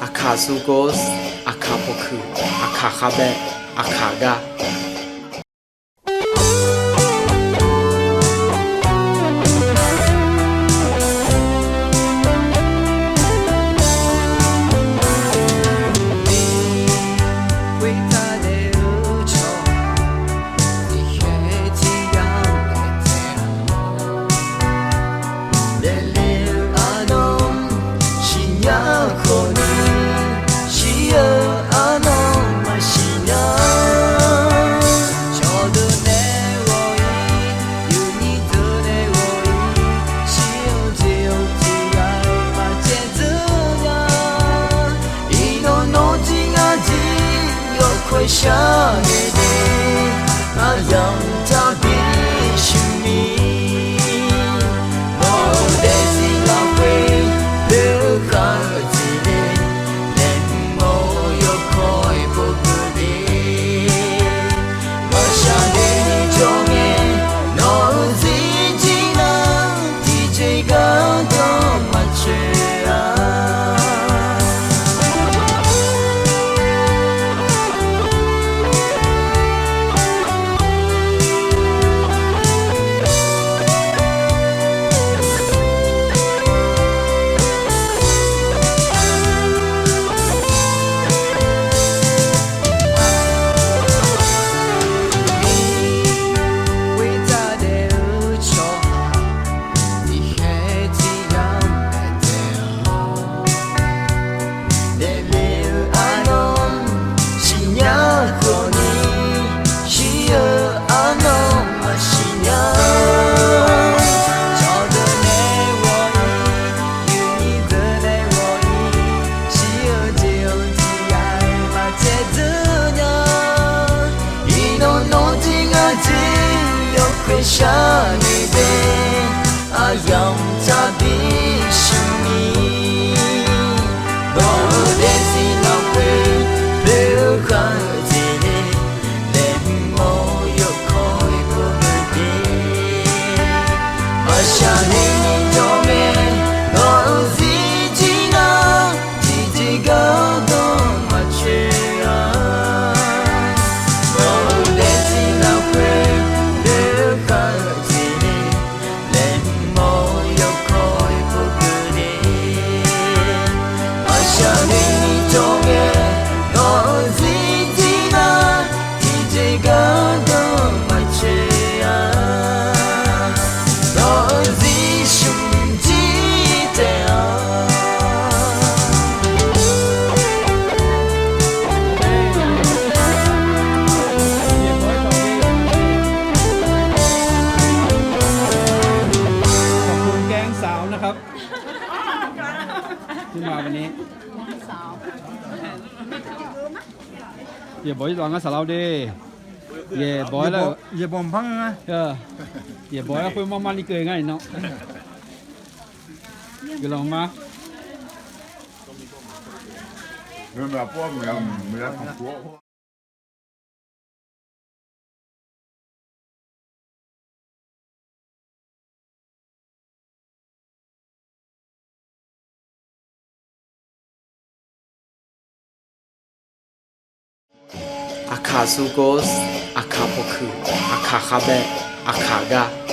Akazugos, Akapoku, Akakabe, Akaga.想你的那样他的生命，我的心那会留下自己，连我有开不的，我想你中间，我自己那的这个多么缺啊。想你的啊，让他的生命，我的心那会留下自己，连我有开不的，我想你中间，我自己那自己个多么缺啊，我的心那会。ที่มาวันนี้อย่าบอกที่ตอนงั้นสาวเราดิอย่าบอกแล้วอย่าบ่มพังนะอย่าบอกแล้วคุยมันนี่เกินง่ายเนาะก็ลองมาไม่แบบพวกไม่ได้ของพวกAkazugos, Akapoku, Akakabe, Akaga.